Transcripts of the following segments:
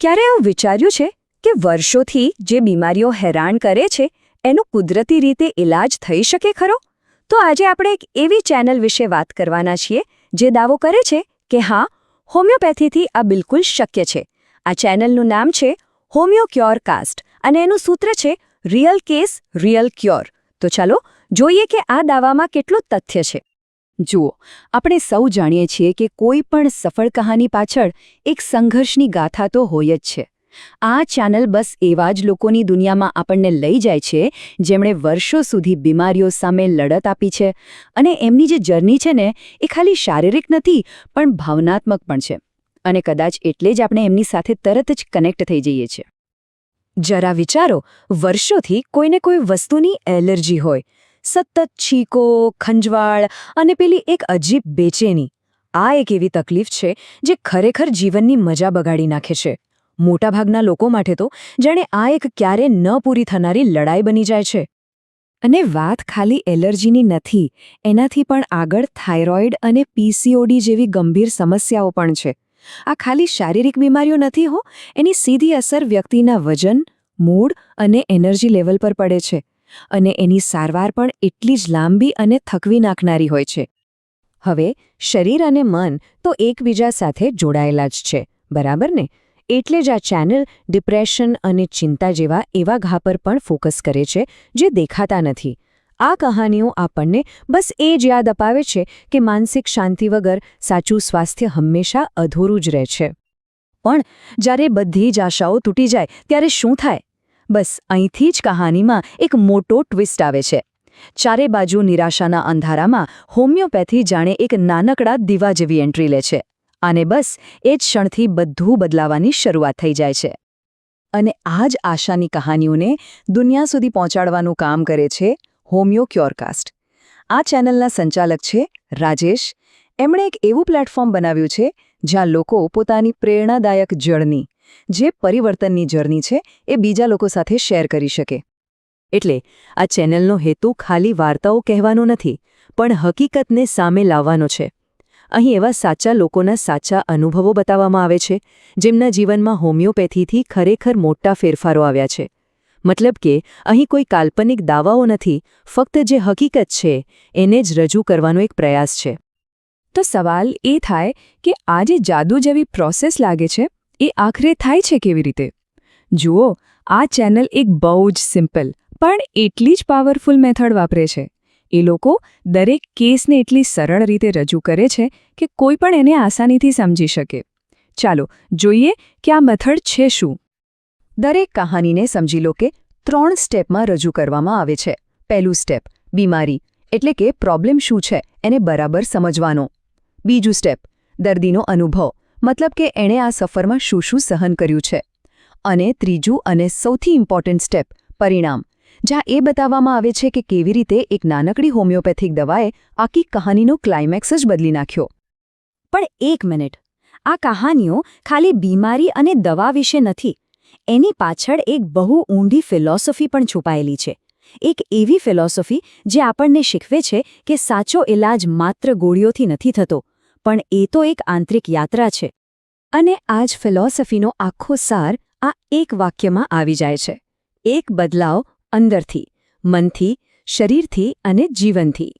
ક્યારે એવું વિચાર્યું છે કે વર્ષોથી જે બીમારીઓ હેરાન કરે છે એનો કુદરતી રીતે ઇલાજ થઈ શકે ખરો? તો આજે આપણે એક એવી ચેનલ વિશે વાત કરવાના છીએ જે દાવો કરે છે કે હા, હોમિયોપેથીથી આ બિલકુલ શક્ય છે. આ ચેનલનું નામ છે હોમિયો ક્યોર કાસ્ટ અને એનું સૂત્ર છે રિયલ કેસ રિયલ ક્યોર. તો ચાલો જોઈએ કે આ દાવામાં કેટલું તથ્ય છે. જુઓ, આપણે સૌ જાણીએ છીએ કે કોઈ પણ સફળ કહાની પાછળ એક સંઘર્ષની ગાથા તો હોય જ છે. આ ચેનલ બસ એવા જ લોકોની દુનિયામાં આપણને લઈ જાય છે જેમણે વર્ષો સુધી બીમારીઓ સામે લડત આપી છે અને એમની જે જર્ની છે ને એ ખાલી શારીરિક નથી પણ ભાવનાત્મક પણ છે. અને કદાચ એટલે જ આપણે એમની સાથે તરત જ કનેક્ટ થઈ જઈએ છીએ. જરા વિચારો, વર્ષોથી કોઈને કોઈ વસ્તુની એલર્જી હોય, સતત છીકો, ખંજવાળ અને પેલી એક અજીબ બેચેની. આ એક એવી તકલીફ છે જે ખરેખર જીવનની મજા બગાડી નાખે છે. મોટાભાગના લોકો માટે તો જાણે આ એક ક્યારે ન પૂરી થનારી લડાઈ બની જાય છે. અને વાત ખાલી એલર્જીની નથી, એનાથી પણ આગળ થાઇરોઇડ અને પીસીઓડી જેવી ગંભીર સમસ્યાઓ પણ છે. આ ખાલી શારીરિક બીમારીઓ નથી હો, એની સીધી અસર વ્યક્તિના વજન, મૂડ અને એનર્જી લેવલ પર પડે છે. અને એની સારવાર પણ એટલી જ લાંબી અને થકવી નાખનારી હોય છે. હવે શરીર અને મન તો એકબીજા સાથે જોડાયેલા જ છે, બરાબર ને? એટલે જ આ ચેનલ ડિપ્રેશન અને ચિંતા જેવા એવા ઘા પર પણ ફોકસ કરે છે જે દેખાતા નથી. આ કહાનીઓ આપણને બસ એ જ યાદ અપાવે છે કે માનસિક શાંતિ વગર સાચું સ્વાસ્થ્ય હંમેશા અધૂરું જ રહે છે. પણ જ્યારે બધી જ આશાઓ તૂટી જાય ત્યારે શું થાય? બસ અહીંથી જ કહાનીમાં એક મોટો ટ્વિસ્ટ આવે છે. ચારે બાજુ નિરાશાના અંધારામાં હોમિયોપેથી જાણે એક નાનકડા દીવા જેવી એન્ટ્રી લે છે. અને બસ એ જ ક્ષણથી બધું બદલાવાની શરૂઆત થઈ જાય છે. અને આ જ આશાની કહાનીઓને દુનિયા સુધી પહોંચાડવાનું કામ કરે છે હોમિયો ક્યોરકાસ્ટ. આ ચેનલના સંચાલક છે રાજેશ. એમણે એક એવું પ્લેટફોર્મ બનાવ્યું છે જ્યાં લોકો પોતાની પ્રેરણાદાયક જર્ની, જે પરિવર્તનની જર્ની છે, એ બીજા લોકો સાથે શેર કરી શકે. એટલે આ ચેનલનો હેતુ ખાલી વાર્તાઓ કહેવાનો નથી, પણ હકીકતને સામે લાવવાનો છે. અહીં એવા સાચા લોકોના સાચા અનુભવો બતાવવામાં આવે છે જેમના જીવનમાં હોમિયોપેથીથી ખરેખર મોટા ફેરફારો આવ્યા છે. મતલબ કે અહીં કોઈ કાલ્પનિક દાવાઓ નથી, ફક્ત જે હકીકત છે એને જ રજૂ કરવાનો એક પ્રયાસ છે. તો સવાલ એ થાય કે આ જે જાદુ જેવી પ્રોસેસ લાગે છે એ આખરે થાય છે કેવી રીતે? જુઓ, આ ચેનલ એક બહુ જ સિમ્પલ પણ એટલી જ પાવરફુલ મેથડ વાપરે છે. એ લોકો દરેક કેસને એટલી સરળ રીતે રજૂ કરે છે કે કોઈ પણ એને આસાનીથી સમજી શકે. ચાલો જોઈએ કે આ મેથડ છે શું. દરેક કહાનીને સમજી લો કે 3 સ્ટેપમાં રજૂ કરવામાં આવે છે. પહેલું સ્ટેપ, બીમારી એટલે કે પ્રોબ્લેમ શું છે એને બરાબર સમજવાનો. બીજું સ્ટેપ, દર્દીનો અનુભવ, મતલબ કે એણે આ સફરમાં શું સહન કર્યું છે. અને ત્રીજું અને સૌથી ઇમ્પોર્ટન્ટ સ્ટેપ, પરિણામ, જ્યાં એ બતાવવામાં આવે છે કે કેવી રીતે એક નાનકડી હોમિયોપેથિક દવાએ આખી કહાનીનો ક્લાઇમેક્સ જ બદલી નાખ્યો. પણ એક મિનિટ, આ કહાનીઓ ખાલી બીમારી અને દવા વિશે નથી. એની પાછળ એક બહુ ઊંડી ફિલોસોફી પણ છુપાયેલી છે. એક એવી ફિલોસોફી જે આપણને શીખવે છે કે સાચો ઇલાજ માત્ર ગોળીઓથી નથી થતો, પણ એ તો એક આંતરિક યાત્રા છે. અને આ જ ફિલોસોફીનો આખો સાર આ એક વાક્યમાં આવી જાય છે. એક બદલાવ અંદરથી, મનથી, શરીરથી અને જીવનથી.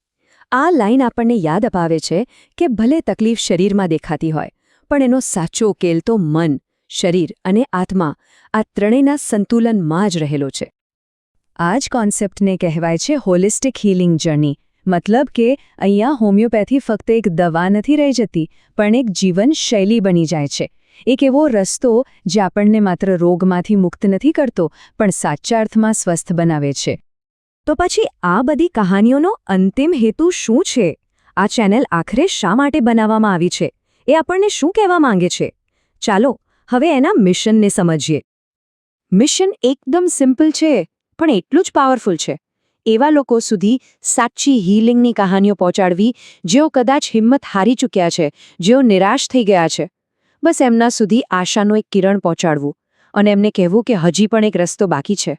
આ લાઈન આપણને યાદ અપાવે છે કે ભલે તકલીફ શરીરમાં દેખાતી હોય, પણ એનો સાચો ઉકેલ તો મન, શરીર અને આત્મા, આ ત્રણેયના સંતુલનમાં જ રહેલો છે. આ જ કોન્સેપ્ટને કહેવાય છે હોલિસ્ટિક હીલિંગ જર્ની. મતલબ કે અહીંયા હોમિયોપેથી ફક્ત એક દવા નથી રહી જતી, પણ એક જીવન શૈલી બની જાય છે. એક એવો રસ્તો જે આપણને માત્ર રોગમાંથી મુક્ત નથી કરતો, પણ સાચા અર્થમાં સ્વસ્થ બનાવે છે. તો પછી આ બધી કહાનીઓનો અંતિમ હેતુ શું છે? આ ચેનલ આખરે શા માટે બનાવવામાં આવી છે? એ આપણને શું કહેવા માંગે છે? ચાલો હવે એના મિશનને સમજીએ. મિશન એકદમ સિમ્પલ છે, પણ એટલું જ પાવરફુલ છે. એવા લોકો સુધી સાચી હીલિંગની કહાનીઓ પહોંચાડવી જેઓ કદાચ હિંમત હારી ચૂક્યા છે, જેઓ નિરાશ થઈ ગયા છે. બસ એમના સુધી આશાનો એક કિરણ પહોંચાડવું અને એમને કહેવું કે હજી પણ એક રસ્તો બાકી છે.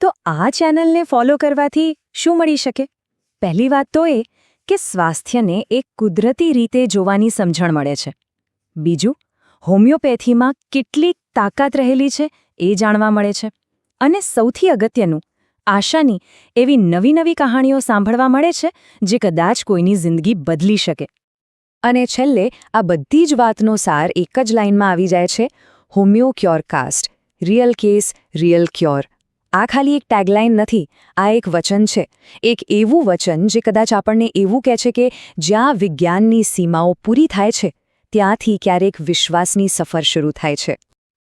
તો આ ચેનલને ફોલો કરવાથી શું મળી શકે? પહેલી વાત તો એ કે સ્વાસ્થ્યને એક કુદરતી રીતે જોવાની સમજણ મળે છે. બીજું, હોમિયોપેથીમાં કેટલી તાકાત રહેલી છે એ જાણવા મળે છે અને સૌથી અગત્યનું આશાની એવી નવી નવી કહાણીઓ સાંભળવા મળે છે જે કદાચ કોઈની જિંદગી બદલી શકે. અને છેલ્લે આ બધી જ વાતનો સાર એક જ લાઇનમાં આવી જાય છે, homeo cure cast, real case real cure. આ ખાલી એક ટેગલાઇન નથી, આ એક વચન છે, એક એવું વચન જે કદાચ આપણને એવું કહે છે કે જ્યાં વિજ્ઞાનની સીમાઓ પૂરી થાય છે ત્યાંથી ક્યારેક વિશ્વાસની સફર શરૂ થાય છે.